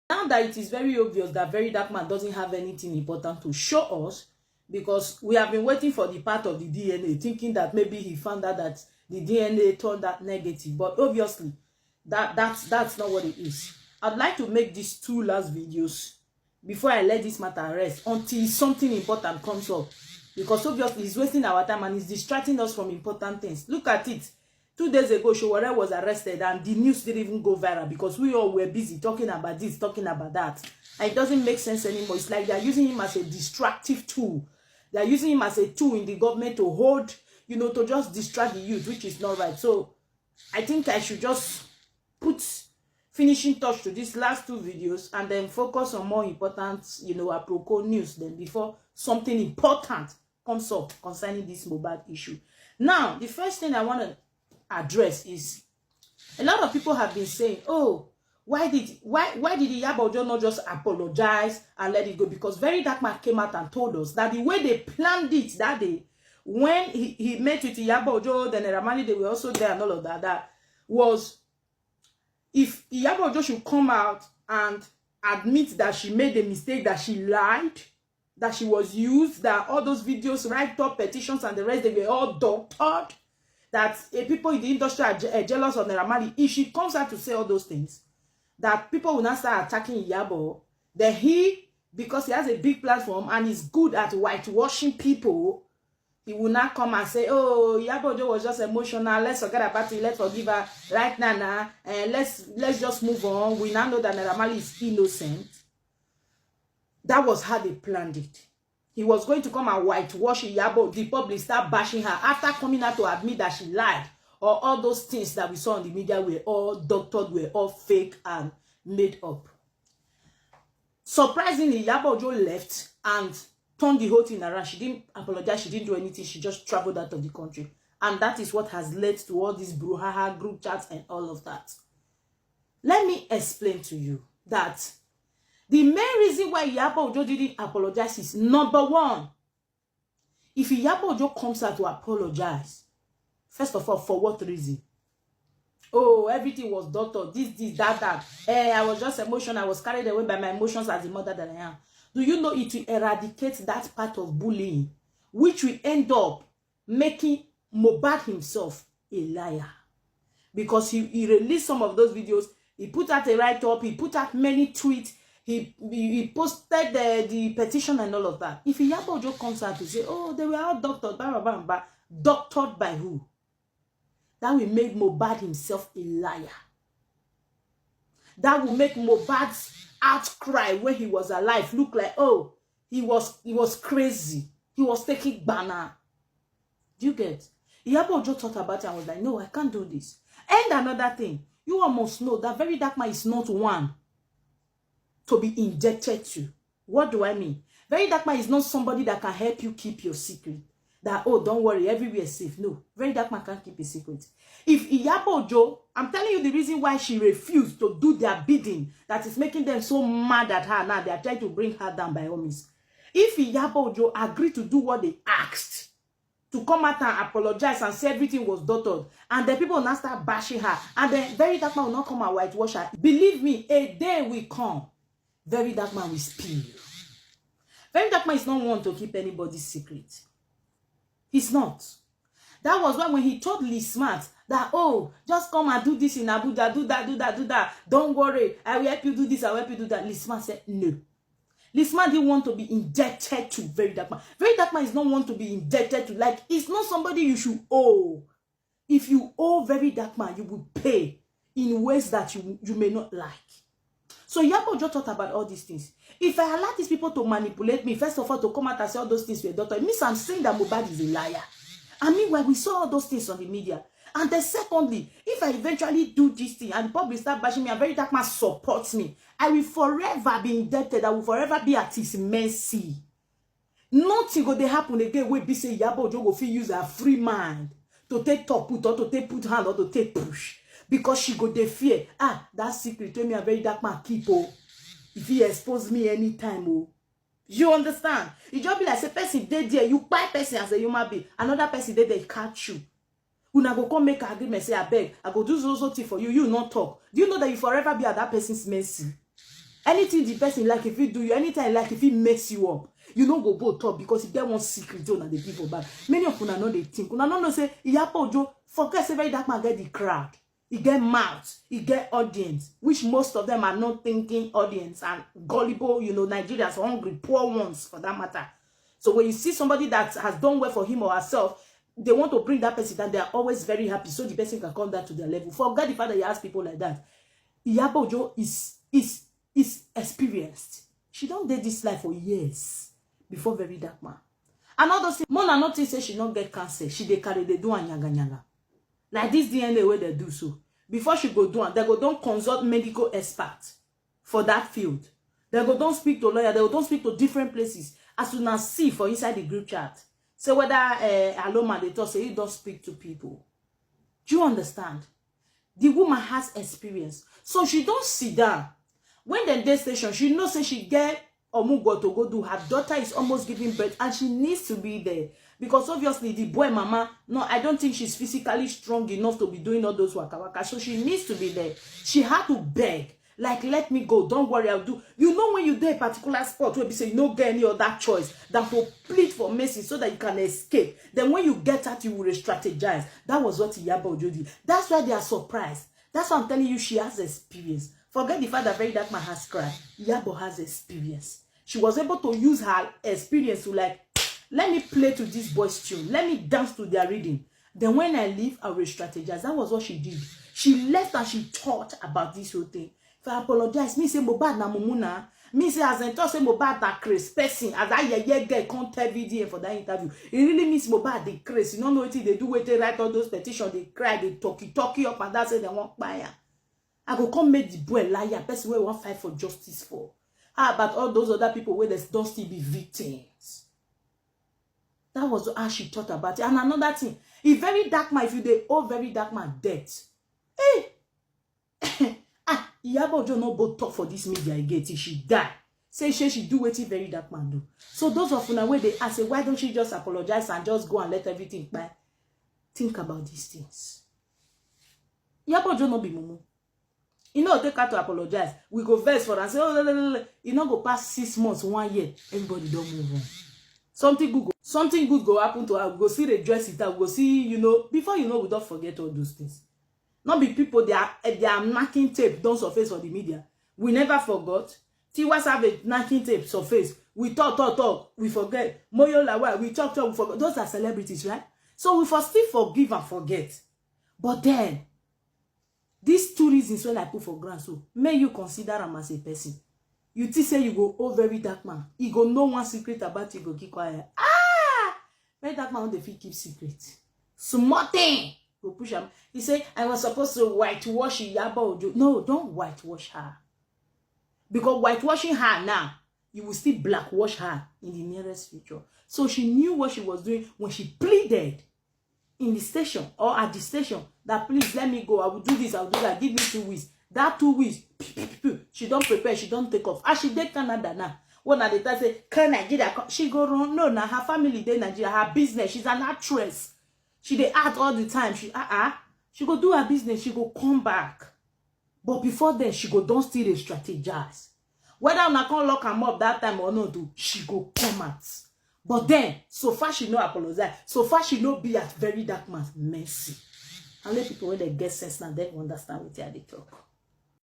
Now that it is very obvious that Very Dark Man doesn't have anything important to show us, because we have been waiting for the part of the DNA, thinking that maybe he found out that the DNA turned out negative, but obviously that's not what it is. I'd like to make these two last videos before I let this matter rest until something important comes up, because obviously he's wasting our time and he's distracting us from important things. Look at it. 2 days ago, Showore was arrested and the news didn't even go viral because we all were busy talking about this, talking about that. And it doesn't make sense anymore. It's like they're using him as a distractive tool. They're using him as a tool in the government to hold, you know, to just distract the youth, which is not right. So I think I should just put finishing touch to these last 2 videos and then focus on more important, you know, apropos news then before something important comes up concerning this Mohbad issue. Now, the first thing I want to address is a lot of people have been saying, oh, why did Iyabo not just apologize and let it go? Because Very Dark Man came out and told us that the way they planned it that day, when he met with Iyabo, then Ramani, they were also there and all of that was, if Iyabo should come out and admit that she made a mistake, that she lied, that she was used, that all those videos, write-up, petitions, and the rest, they were all doctored, that people in the industry are jealous of Naira. If she comes out to say all those things, that people will not start attacking Iyabo, that he, because he has a big platform and is good at whitewashing people, he will not come and say, oh, Iyabo was just emotional, let's forget about it, let's forgive her right now, and let's just move on. We now know that Naira is innocent. That was how they planned it. He was going to come and whitewash Iyabo. The public start bashing her after coming out to admit that she lied. Or all those things that we saw on the media were all doctored, were all fake and made up. Surprisingly, Iyabo left and turned the whole thing around. She didn't apologize. She didn't do anything. She just traveled out of the country. And that is what has led to all these brouhaha, group chats, and all of that. Let me explain to you that the main reason why Iyabo didn't apologize is, number one, if Iyabo comes out to apologize, first of all, for what reason? Oh, everything was doctored, this, that. I was just emotional. I was carried away by my emotions as the mother that I am. Do you know it will eradicate that part of bullying, which will end up making Mohbad himself a liar? Because he released some of those videos. He put out a write-up. He put out many tweets. He posted the petition and all of that. If Iyabo comes out to say, oh, they were all doctored, blah, blah, blah, blah, doctored by who? That will make Mohbad himself a liar. That will make Mohbad's outcry when he was alive look like, oh, he was crazy. He was taking banner. Do you get? Iyabo thought about it and was like, no, I can't do this. And another thing, you all must know that Very Dark Man is not one to be indebted to. What do I mean? Very Dark Man is not somebody that can help you keep your secret. That, oh, don't worry, everywhere is safe. No, Very Dark Man can't keep a secret. If Iyabo, I'm telling you the reason why she refused to do their bidding, that is making them so mad at her now. They are trying to bring her down by all means. If Iyabo agreed to do what they asked, to come out and apologize and say everything was doctored, and then people will now start bashing her, and then Very Dark Man will not come and whitewash her. Believe me, a day will come, Very Dark Man will spill. Very Dark Man is not one to keep anybody's secret. He's not. That was why when he told Lee Smart that, oh, just come and do this in Abuja, do that. Don't worry, I will help you do this, I will help you do that. Lee Smart said no. Lee Smart didn't want to be indebted to Very Dark Man. Very Dark Man is not one to be indebted to. Like, it's not somebody you should owe. If you owe Very Dark Man, you will pay in ways that you may not like. So Iyabo just thought about all these things. If I allow these people to manipulate me, first of all, to come out and say all those things were doctored, it means I'm saying that Mohbad is a liar. And meanwhile, we saw all those things on the media. And then secondly, if I eventually do this thing and the public start bashing me and Very Dark Man supports me, I will forever be indebted. I will forever be at his mercy. Nothing go to happen again where be say Iyabo go fit use her free mind to take top put or to take put hand or to take push. Because she go dey fear. Ah, that secret to me a Very Dark Man keep, oh. If he expose me anytime, oh. You understand? It just be like say person dead there, you buy person as a human being, another person dead, they catch you. Una go come make an agreement, say, I beg, I go do so thing for you, you not talk. Do you know that you forever be at that person's mercy? Anything the person like, if he do you, anytime like, if he mess you up, you don't go talk because if there one secret zone and the people back. Many of you know they think. Una no say Iyabo Ojo forget say very dark man get the crowd. He get mouth, he get audience, which most of them are not thinking audience and gullible, you know, Nigerians hungry, poor ones for that matter. So when you see somebody that has done well for him or herself, they want to bring that person down. They are always very happy so the person can come down to their level. Forget the fact that you ask people like that. Iyabo Ojo is experienced. She don't date this life for years before very dark man. And all those things, Mona notice say she not get cancer. She dey carry they do and yaga. Like this DNA where they do so. Before she go do and they go don't consult medical experts for that field. They go don't speak to lawyer. They go don't speak to different places. As soon as see for inside the group chat. Say whether Aloma they talk say you don't speak to people. Do you understand? The woman has experience. So she don't sit down. When the day station, she knows say she get Omugo to go do. Her daughter is almost giving birth and she needs to be there. Because obviously the boy mama, no, I don't think she's physically strong enough to be doing all those waka waka. So she needs to be there. She had to beg. Like, let me go. Don't worry, I'll do. You know when you do a particular spot where you say you don't get any other choice than to plead for mercy so that you can escape. Then when you get out, you will strategize. That was what Iyabo Ojo did. That's why they are surprised. That's why I'm telling you she has experience. Forget the fact that very dark man has cried. Iyabo has experience. She was able to use her experience to like, let me play to this boys' tune. Let me dance to their reading. Then when I leave, I will strategize. That was what she did. She left and she thought about this whole thing. If I apologize, me say Mohbad na mumuna. Me say as I talk say Mohbad na crazy person. As I get can't tell VDM for that interview. It really means Mohbad they crazy. You don't know what they do when they write all those petitions. They cry, they talky up and that say they want buyer. I go come make the boy liar. Person where want fight for justice for. How about all those other people where they don't still be victims? That was how she thought about it. And another thing, if very dark man, if you they owe very dark man debt, hey, Iyabo Ojo no both talk for this media again till she die. Say she do what very dark man do. So those of you where they ask, why don't she just apologize and just go and let everything by? Think about these things. Iyabo Ojo no be mumu. You know, take her to apologize. We go verse for and say, oh, you know, go past 6 months, 1 year. Everybody don't move on. Something good go happen to her. We go see the dress it out. We go see, you know, before you know, we don't forget all those things. Not be people, they are knocking tape, don't surface on the media. We never forgot. Tiwas have a knocking tape surface. We talk, we forget. Moyo Lawa, we talk, we forget. Those are celebrities, right? So we still forgive and forget. But then, these 2 reasons when I put for grant, so may you consider him as a person. You think say you go, oh, very dark man. He go know one secret about you, go keep quiet. Ah! Very dark man, they feel keep secret. Small thing. Go push him. He say, I was supposed to whitewash Iyabo Ojo. No, don't whitewash her. Because whitewashing her now, you will still blackwash her in the nearest future. So she knew what she was doing when she pleaded in the station or at the station that please let me go. I will do this, I will do that. Give me 2 weeks. That 2 weeks, she don't prepare, she don't take off. As she did Canada now. When they say, can Nigeria come? She go run. No, now her family dey Nigeria, her business. She's an actress. She dey act all the time. She go do her business. She go come back. But before then, she go don't still dey strategize. Whether una can lock am up that time or not, she go come out. But then, so far she no apologize. So far she no be at very dark man's mercy. And let people when they get sense now, they understand what they talk.